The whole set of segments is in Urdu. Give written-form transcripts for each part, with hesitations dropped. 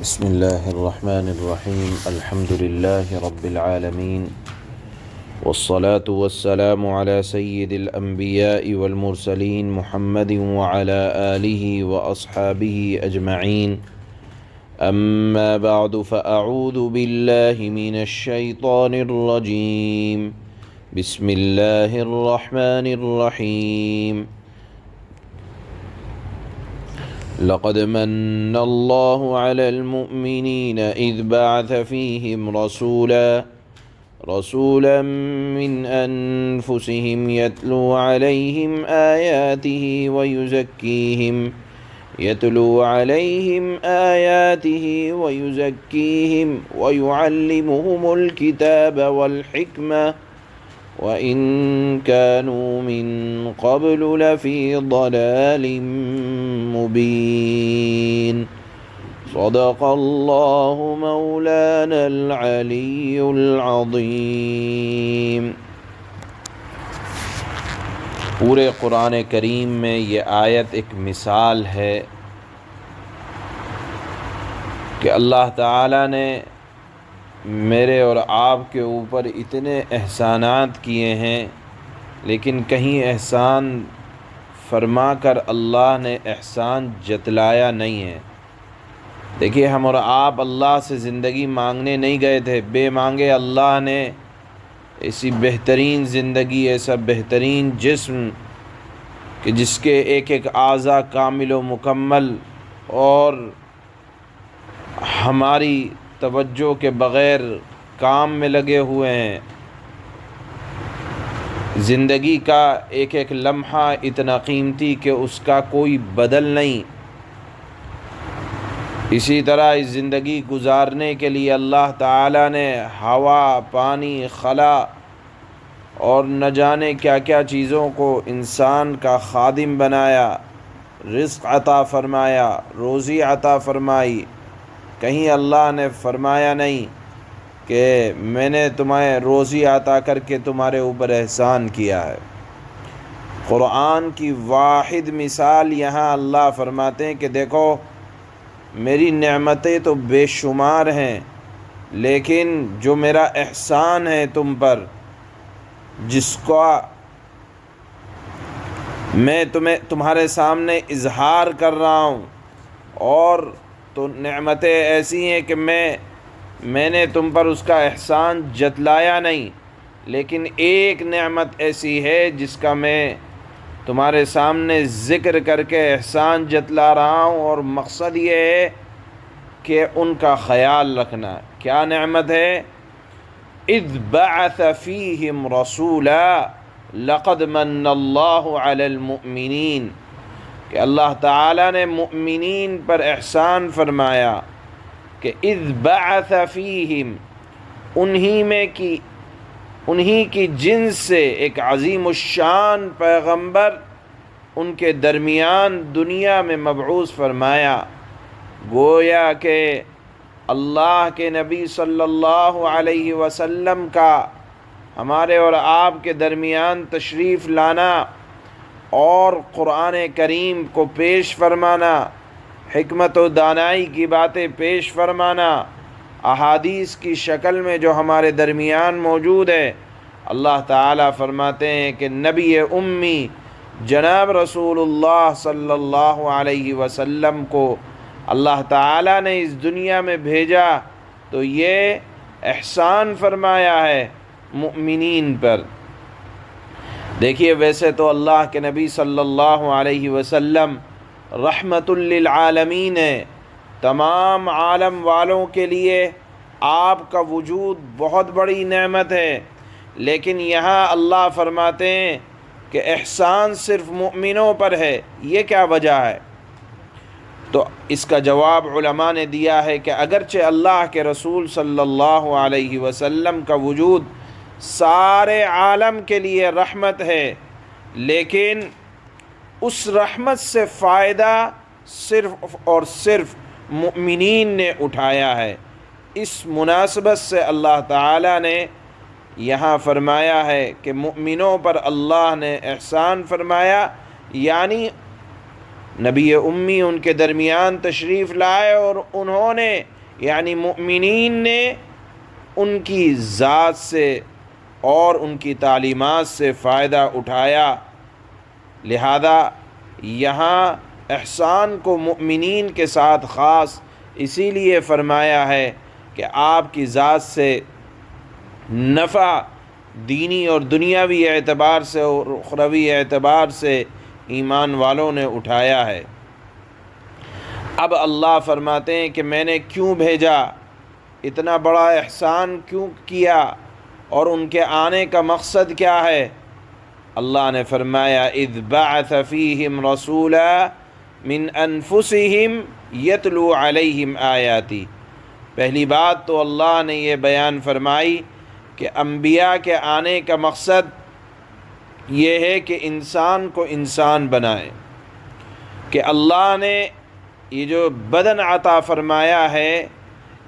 بسم الله الرحمن الرحيم الحمد لله رب العالمين والصلاة والسلام على سيد الأنبياء والمرسلين محمد وعلى آله وأصحابه أجمعين أما بعد فأعوذ بالله من الشيطان الرجيم بسم الله الرحمن الرحيم لقد من الله على المؤمنين إذ بعث فيهم رسولا من أنفسهم يتلو عليهم آياته ويزكيهم ويعلمهم الكتاب والحكمة وإن كانوا من قبل لفي ضلال مبين صدق الله مولانا العلي العظيم۔ پورے قرآن کریم میں یہ آیت ایک مثال ہے کہ اللہ تعالیٰ نے میرے اور آپ کے اوپر اتنے احسانات کیے ہیں، لیکن کہیں احسان فرما کر اللہ نے احسان جتلایا نہیں ہے۔ دیکھیے، ہم اور آپ اللہ سے زندگی مانگنے نہیں گئے تھے، بے مانگے اللہ نے ایسی بہترین زندگی، ایسا بہترین جسم کہ جس کے ایک ایک اعضاء کامل و مکمل اور ہماری توجہ کے بغیر کام میں لگے ہوئے ہیں، زندگی کا ایک ایک لمحہ اتنا قیمتی کہ اس کا کوئی بدل نہیں۔ اسی طرح اس زندگی گزارنے کے لیے اللہ تعالیٰ نے ہوا، پانی، خلا اور نہ جانے کیا کیا چیزوں کو انسان کا خادم بنایا، رزق عطا فرمایا، روزی عطا فرمائی۔ کہیں اللہ نے فرمایا نہیں کہ میں نے تمہیں روزی عطا کر کے تمہارے اوپر احسان کیا ہے۔ قرآن کی واحد مثال یہاں اللہ فرماتے ہیں کہ دیکھو، میری نعمتیں تو بے شمار ہیں، لیکن جو میرا احسان ہے تم پر، جس کا میں تمہارے سامنے اظہار کر رہا ہوں، اور تو نعمتیں ایسی ہیں کہ میں نے تم پر اس کا احسان جتلایا نہیں، لیکن ایک نعمت ایسی ہے جس کا میں تمہارے سامنے ذکر کر کے احسان جتلا رہا ہوں، اور مقصد یہ ہے کہ ان کا خیال رکھنا۔ کیا نعمت ہے؟ اذ بعث فیہم رسولا لقد من اللہ علی المؤمنین، کہ اللہ تعالیٰ نے مؤمنین پر احسان فرمایا کہ اذ بعث فیہم، انہی کی جنس سے ایک عظیم الشان پیغمبر ان کے درمیان دنیا میں مبعوث فرمایا۔ گویا کہ اللہ کے نبی صلی اللہ علیہ وسلم کا ہمارے اور آپ کے درمیان تشریف لانا اور قرآن کریم کو پیش فرمانا، حکمت و دانائی کی باتیں پیش فرمانا، احادیث کی شکل میں جو ہمارے درمیان موجود ہے، اللہ تعالیٰ فرماتے ہیں کہ نبی امی جناب رسول اللہ صلی اللہ علیہ وسلم کو اللہ تعالیٰ نے اس دنیا میں بھیجا تو یہ احسان فرمایا ہے مؤمنین پر۔ دیکھیے، ویسے تو اللہ کے نبی صلی اللہ علیہ وسلم رحمت للعالمین ہے، تمام عالم والوں کے لیے آپ کا وجود بہت بڑی نعمت ہے، لیکن یہاں اللہ فرماتے ہیں کہ احسان صرف مؤمنوں پر ہے۔ یہ کیا وجہ ہے؟ تو اس کا جواب علماء نے دیا ہے کہ اگرچہ اللہ کے رسول صلی اللہ علیہ وسلم کا وجود سارے عالم کے لیے رحمت ہے، لیکن اس رحمت سے فائدہ صرف اور صرف مؤمنین نے اٹھایا ہے۔ اس مناسبت سے اللہ تعالیٰ نے یہاں فرمایا ہے کہ مؤمنوں پر اللہ نے احسان فرمایا، یعنی نبی امی ان کے درمیان تشریف لائے اور انہوں نے یعنی مؤمنین نے ان کی ذات سے اور ان کی تعلیمات سے فائدہ اٹھایا۔ لہذا یہاں احسان کو مؤمنین کے ساتھ خاص اسی لیے فرمایا ہے کہ آپ کی ذات سے نفع دینی اور دنیاوی اعتبار سے اور اخروی اعتبار سے ایمان والوں نے اٹھایا ہے۔ اب اللہ فرماتے ہیں کہ میں نے کیوں بھیجا، اتنا بڑا احسان کیوں کیا، اور ان کے آنے کا مقصد کیا ہے؟ اللہ نے فرمایا اذ بعث فیہم رسولا من انفسہم یتلو علیہم آیاتی۔ پہلی بات تو اللہ نے یہ بیان فرمائی کہ انبیاء کے آنے کا مقصد یہ ہے کہ انسان کو انسان بنائے، کہ اللہ نے یہ جو بدن عطا فرمایا ہے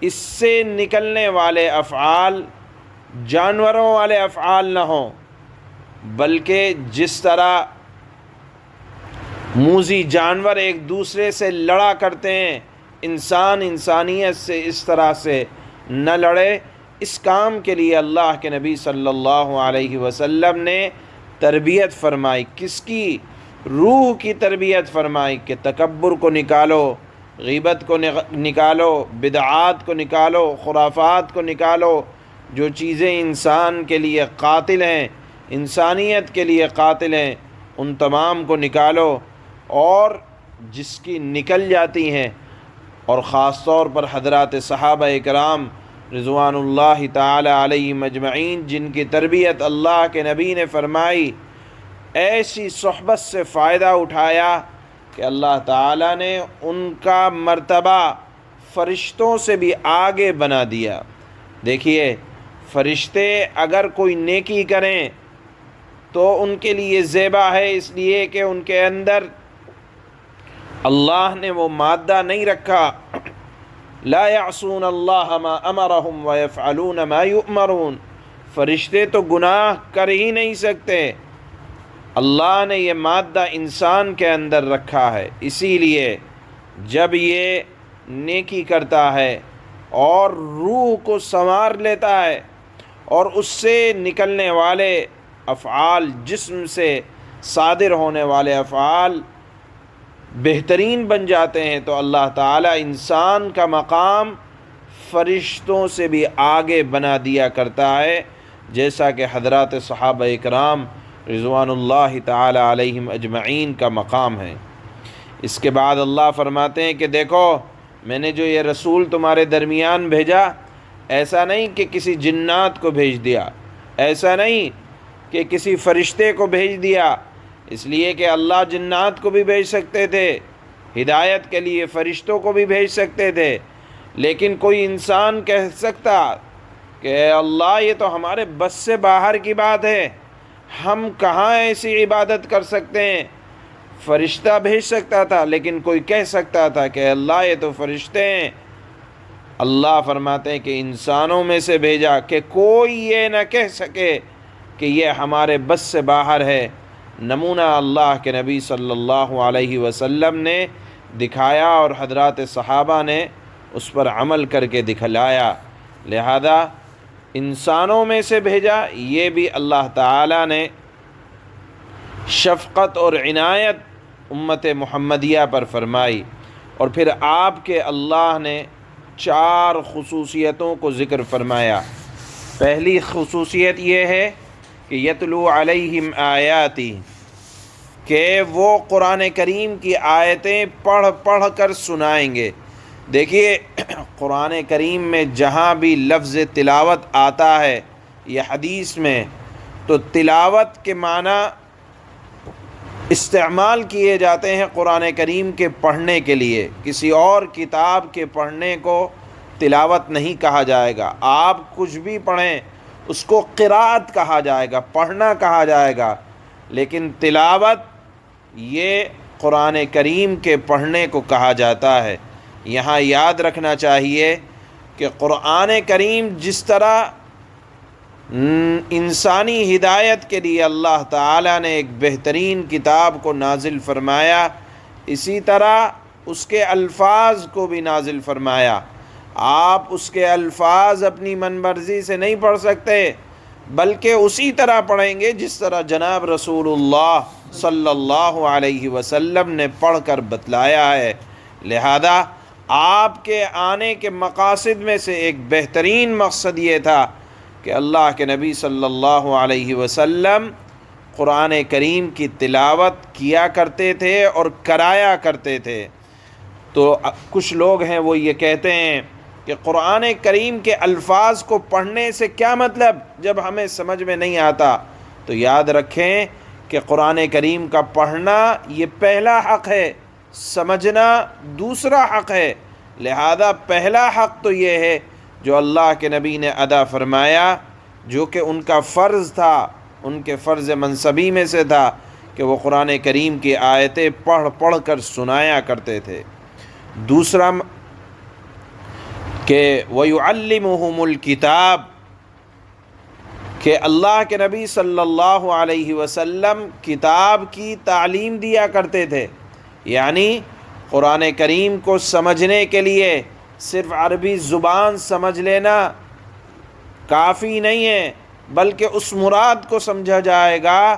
اس سے نکلنے والے افعال جانوروں والے افعال نہ ہوں، بلکہ جس طرح موذی جانور ایک دوسرے سے لڑا کرتے ہیں، انسان انسانیت سے اس طرح سے نہ لڑے۔ اس کام کے لیے اللہ کے نبی صلی اللہ علیہ وسلم نے تربیت فرمائی۔ کس کی؟ روح کی تربیت فرمائی کہ تکبر کو نکالو، غیبت کو نکالو، بدعات کو نکالو، خرافات کو نکالو، جو چیزیں انسان کے لیے قاتل ہیں، انسانیت کے لیے قاتل ہیں، ان تمام کو نکالو، اور جس کی نکل جاتی ہیں، اور خاص طور پر حضرات صحابہ اکرام رضوان اللہ تعالی علیہم اجمعین، جن کی تربیت اللہ کے نبی نے فرمائی، ایسی صحبت سے فائدہ اٹھایا کہ اللہ تعالیٰ نے ان کا مرتبہ فرشتوں سے بھی آگے بنا دیا۔ دیکھیے، فرشتے اگر کوئی نیکی کریں تو ان کے لیے زیبا ہے، اس لیے کہ ان کے اندر اللہ نے وہ مادہ نہیں رکھا، لا یعصون اللہ ما امرہم ویفعلون ما یؤمرون۔ فرشتے تو گناہ کر ہی نہیں سکتے، اللہ نے یہ مادہ انسان کے اندر رکھا ہے، اسی لیے جب یہ نیکی کرتا ہے اور روح کو سنوار لیتا ہے اور اس سے نکلنے والے افعال، جسم سے صادر ہونے والے افعال بہترین بن جاتے ہیں، تو اللہ تعالیٰ انسان کا مقام فرشتوں سے بھی آگے بنا دیا کرتا ہے، جیسا کہ حضرات صحابہ اکرام رضوان اللہ تعالی علیہم اجمعین کا مقام ہے۔ اس کے بعد اللہ فرماتے ہیں کہ دیکھو، میں نے جو یہ رسول تمہارے درمیان بھیجا، ایسا نہیں کہ کسی جنات کو بھیج دیا، ایسا نہیں کہ کسی فرشتے کو بھیج دیا، اس لیے کہ اللہ جنات کو بھی بھیج سکتے تھے، ہدایت کے لیے فرشتوں کو بھی بھیج سکتے تھے، لیکن کوئی انسان کہہ سکتا کہ اللہ یہ تو ہمارے بس سے باہر کی بات ہے، ہم کہاں ایسی عبادت کر سکتے ہیں؟ فرشتہ بھیج سکتا تھا، لیکن کوئی کہہ سکتا تھا کہ اللہ یہ تو فرشتے ہیں۔ اللہ فرماتے ہیں کہ انسانوں میں سے بھیجا کہ کوئی یہ نہ کہہ سکے کہ یہ ہمارے بس سے باہر ہے۔ نمونہ اللہ کے نبی صلی اللہ علیہ وسلم نے دکھایا اور حضرات صحابہ نے اس پر عمل کر کے دکھلایا، لہذا انسانوں میں سے بھیجا، یہ بھی اللہ تعالیٰ نے شفقت اور عنایت امت محمدیہ پر فرمائی۔ اور پھر آپ کے اللہ نے 4 خصوصیتوں کو ذکر فرمایا۔ پہلی خصوصیت یہ ہے کہ یتلو علیہم آیاتی، کہ وہ قرآن کریم کی آیتیں پڑھ پڑھ کر سنائیں گے۔ دیکھیے، قرآن کریم میں جہاں بھی لفظ تلاوت آتا ہے یہ حدیث میں، تو تلاوت کے معنی استعمال کیے جاتے ہیں قرآن کریم کے پڑھنے کے لیے، کسی اور کتاب کے پڑھنے کو تلاوت نہیں کہا جائے گا۔ آپ کچھ بھی پڑھیں اس کو قرات کہا جائے گا، پڑھنا کہا جائے گا، لیکن تلاوت یہ قرآن کریم کے پڑھنے کو کہا جاتا ہے۔ یہاں یاد رکھنا چاہیے کہ قرآن کریم جس طرح انسانی ہدایت کے لیے اللہ تعالیٰ نے ایک بہترین کتاب کو نازل فرمایا، اسی طرح اس کے الفاظ کو بھی نازل فرمایا۔ آپ اس کے الفاظ اپنی من مرضی سے نہیں پڑھ سکتے، بلکہ اسی طرح پڑھیں گے جس طرح جناب رسول اللہ صلی اللہ علیہ وسلم نے پڑھ کر بتلایا ہے۔ لہذا آپ کے آنے کے مقاصد میں سے ایک بہترین مقصد یہ تھا کہ اللہ کے نبی صلی اللہ علیہ وسلم قرآن کریم کی تلاوت کیا کرتے تھے اور کرایا کرتے تھے۔ تو کچھ لوگ ہیں وہ یہ کہتے ہیں کہ قرآن کریم کے الفاظ کو پڑھنے سے کیا مطلب جب ہمیں سمجھ میں نہیں آتا؟ تو یاد رکھیں کہ قرآن کریم کا پڑھنا یہ پہلا حق ہے، سمجھنا دوسرا حق ہے۔ لہذا پہلا حق تو یہ ہے جو اللہ کے نبی نے ادا فرمایا، جو کہ ان کا فرض تھا، ان کے فرض منصبی میں سے تھا کہ وہ قرآن کریم کی آیتیں پڑھ پڑھ کر سنایا کرتے تھے۔ دوسرا کہ وَيُعَلِّمُهُمُ الْكِتَابَ، کہ اللہ کے نبی صلی اللہ علیہ وسلم کتاب کی تعلیم دیا کرتے تھے، یعنی قرآن کریم کو سمجھنے کے لیے صرف عربی زبان سمجھ لینا کافی نہیں ہے، بلکہ اس مراد کو سمجھا جائے گا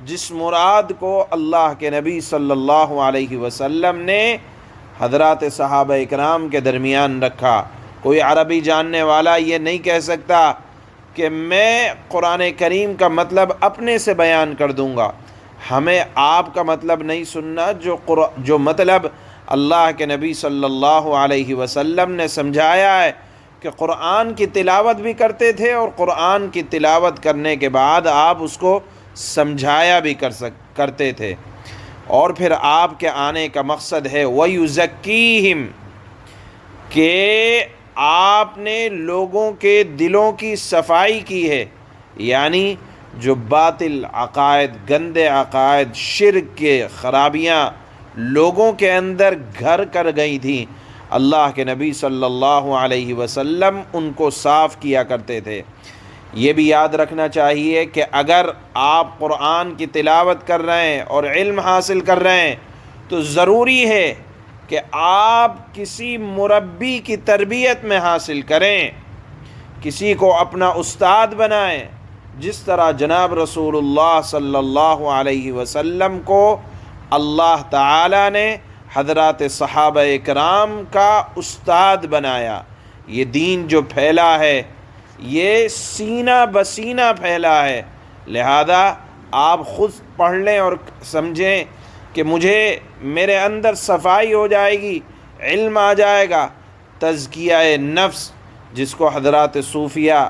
جس مراد کو اللہ کے نبی صلی اللہ علیہ وسلم نے حضرات صحابہ اکرام کے درمیان رکھا۔ کوئی عربی جاننے والا یہ نہیں کہہ سکتا کہ میں قرآن کریم کا مطلب اپنے سے بیان کر دوں گا۔ ہمیں آپ کا مطلب نہیں سننا، جو مطلب اللہ کے نبی صلی اللہ علیہ وسلم نے سمجھایا ہے کہ قرآن کی تلاوت بھی کرتے تھے اور قرآن کی تلاوت کرنے کے بعد آپ اس کو سمجھایا بھی کرتے تھے۔ اور پھر آپ کے آنے کا مقصد ہے وَيُزَكِّيهِمْ، کہ آپ نے لوگوں کے دلوں کی صفائی کی ہے، یعنی جو باطل عقائد، گندے عقائد، شرک کے خرابیاں لوگوں کے اندر گھر کر گئی تھیں، اللہ کے نبی صلی اللہ علیہ وسلم ان کو صاف کیا کرتے تھے۔ یہ بھی یاد رکھنا چاہیے کہ اگر آپ قرآن کی تلاوت کر رہے ہیں اور علم حاصل کر رہے ہیں تو ضروری ہے کہ آپ کسی مربی کی تربیت میں حاصل کریں، کسی کو اپنا استاد بنائیں، جس طرح جناب رسول اللہ صلی اللہ علیہ وسلم کو اللہ تعالی نے حضرات صحابہ اکرام کا استاد بنایا۔ یہ دین جو پھیلا ہے یہ سینہ بسینہ پھیلا ہے، لہذا آپ خود پڑھ لیں اور سمجھیں کہ میرے اندر صفائی ہو جائے گی، علم آ جائے گا۔ تزکیہ نفس، جس کو حضرات صوفیہ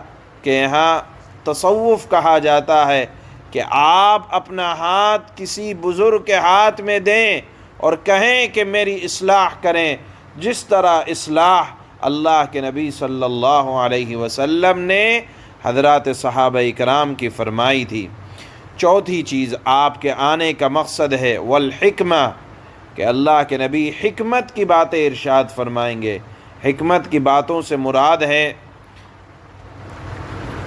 کے یہاں تصوف کہا جاتا ہے، کہ آپ اپنا ہاتھ کسی بزرگ کے ہاتھ میں دیں اور کہیں کہ میری اصلاح کریں، جس طرح اصلاح اللہ کے نبی صلی اللہ علیہ وسلم نے حضرات صحابہ اکرام کی فرمائی تھی۔ چوتھی چیز آپ کے آنے کا مقصد ہے والحکمہ، کہ اللہ کے نبی حکمت کی باتیں ارشاد فرمائیں گے۔ حکمت کی باتوں سے مراد ہے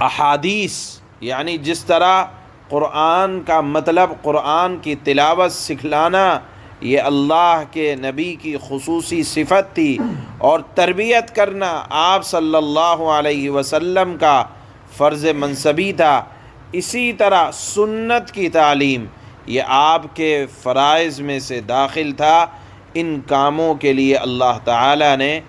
احادیث، یعنی جس طرح قرآن کا مطلب قرآن کی تلاوت سکھلانا یہ اللہ کے نبی کی خصوصی صفت تھی، اور تربیت کرنا آپ صلی اللہ علیہ وسلم کا فرض منصبی تھا، اسی طرح سنت کی تعلیم یہ آپ کے فرائض میں سے داخل تھا۔ ان کاموں کے لیے اللہ تعالی نے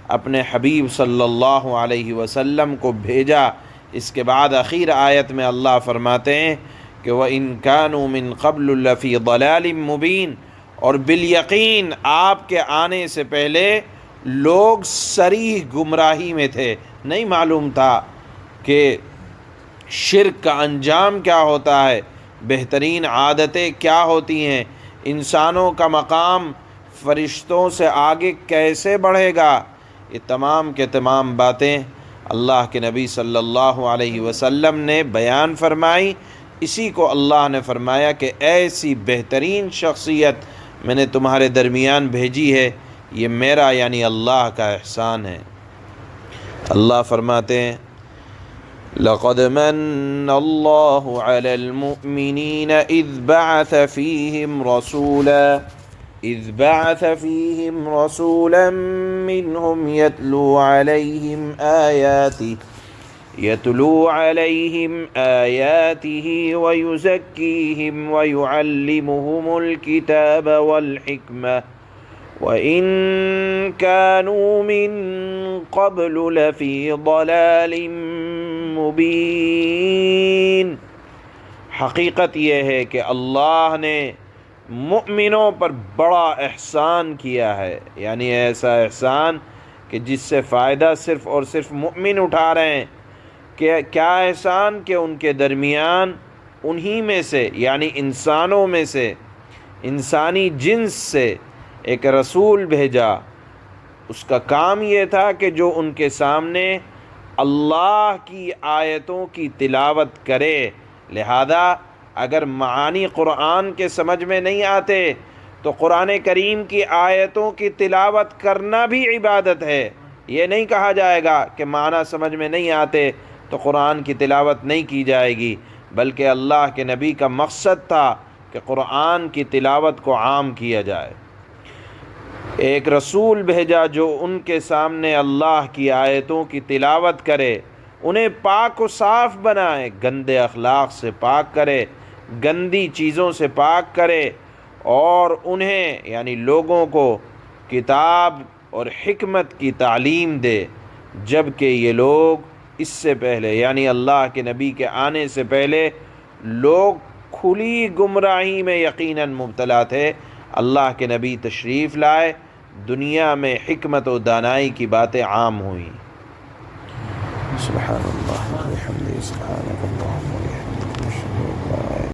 اپنے حبیب صلی اللہ علیہ وسلم کو بھیجا۔ اس کے بعد اخیر آیت میں اللہ فرماتے ہیں کہ وَإِن كَانُوا مِن قَبْلُ لَفِي ضَلَالٍ مُبِينٍ، اور بالیقین آپ کے آنے سے پہلے لوگ صریح گمراہی میں تھے، نہیں معلوم تھا کہ شرک کا انجام کیا ہوتا ہے، بہترین عادتیں کیا ہوتی ہیں، انسانوں کا مقام فرشتوں سے آگے کیسے بڑھے گا۔ یہ تمام کے تمام باتیں اللہ کے نبی صلی اللہ علیہ وسلم نے بیان فرمائی۔ اسی کو اللہ نے فرمایا کہ ایسی بہترین شخصیت میں نے تمہارے درمیان بھیجی ہے، یہ میرا یعنی اللہ کا احسان ہے۔ اللہ فرماتے ہیں لَقَدْ مَنَّ اللَّهُ عَلَى الْمُؤْمِنِينَ إِذْ بَعَثَ فِيهِمْ رَسُولًا اذ بعث فیہم رسولا منہم يتلو عليهم آياته ويزكيهم ويعلمهم الكتاب والحكمة وإن كانوا من قبل لفي ضلال مبين۔ حقیقت یہ ہے کہ اللہ نے مؤمنوں پر بڑا احسان کیا ہے، یعنی ایسا احسان کہ جس سے فائدہ صرف اور صرف مؤمن اٹھا رہے ہیں۔ کیا احسان کہ ان کے درمیان انہی میں سے، یعنی انسانوں میں سے، انسانی جنس سے ایک رسول بھیجا۔ اس کا کام یہ تھا کہ جو ان کے سامنے اللہ کی آیتوں کی تلاوت کرے۔ لہذا اگر معانی قرآن کے سمجھ میں نہیں آتے تو قرآن کریم کی آیتوں کی تلاوت کرنا بھی عبادت ہے۔ یہ نہیں کہا جائے گا کہ معنی سمجھ میں نہیں آتے تو قرآن کی تلاوت نہیں کی جائے گی، بلکہ اللہ کے نبی کا مقصد تھا کہ قرآن کی تلاوت کو عام کیا جائے۔ ایک رسول بھیجا جو ان کے سامنے اللہ کی آیتوں کی تلاوت کرے، انہیں پاک و صاف بنائے، گندے اخلاق سے پاک کرے، گندی چیزوں سے پاک کرے، اور انہیں یعنی لوگوں کو کتاب اور حکمت کی تعلیم دے، جبکہ یہ لوگ اس سے پہلے یعنی اللہ کے نبی کے آنے سے پہلے لوگ کھلی گمراہی میں یقیناً مبتلا تھے۔ اللہ کے نبی تشریف لائے، دنیا میں حکمت و دانائی کی باتیں عام ہوئیں۔ سبحان اللہ۔